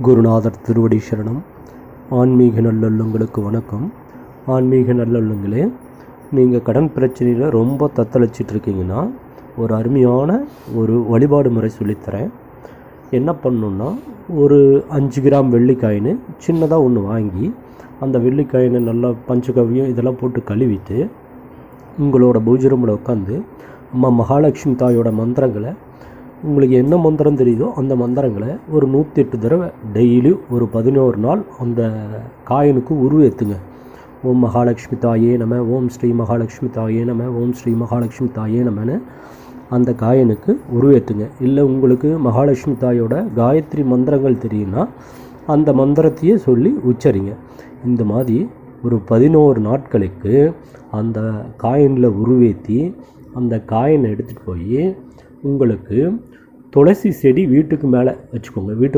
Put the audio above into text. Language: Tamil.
குருநாதர் திருவடி சரணம். ஆன்மீக நல்லுள்ளங்களுக்கு வணக்கம். ஆன்மீக நல்லுள்ளங்களே, நீங்கள் கடன் பிரச்சனையில் ரொம்ப தத்தளிச்சிட்ருக்கீங்கன்னா ஒரு அருமையான ஒரு வழிபாடு முறை சொல்லித்தரேன். என்ன பண்ணணுன்னா, ஒரு 5 கிராம் வெள்ளிக்காயின்னு சின்னதாக ஒன்று வாங்கி அந்த வெள்ளிக்காயினை நல்லா பஞ்சகவ்யம் இதெல்லாம் போட்டு கழுவிட்டு உங்களோட பூஜை ரூமில் உட்காந்து அம்மா மகாலட்சுமி தாயோட மந்திரங்களை, உங்களுக்கு என்ன மந்திரம் தெரியுதோ அந்த மந்திரங்களை ஒரு 108 தடவை டெய்லி ஒரு 11 நாள் அந்த காயினுக்கு உருவேற்றுங்க. ஓம் மகாலட்சுமி தாயே நம, ஓம் ஸ்ரீ மகாலட்சுமி தாயே நம, ஓம் ஸ்ரீ மகாலட்சுமி தாயே நமன்னு அந்த காயினுக்கு உருவேற்றுங்க. இல்லை உங்களுக்கு மகாலட்சுமி தாயோட காயத்ரி மந்திரங்கள் தெரியும்னா அந்த மந்திரத்தையே சொல்லி உச்சரிங்க. இந்த மாதிரி ஒரு 11 நாட்களுக்கு அந்த காயினில் உருவேற்றி அந்த காயினை எடுத்துகிட்டு போய் உங்களுக்கு துளசி செடி வீட்டுக்கு மேலே வச்சுக்கோங்க.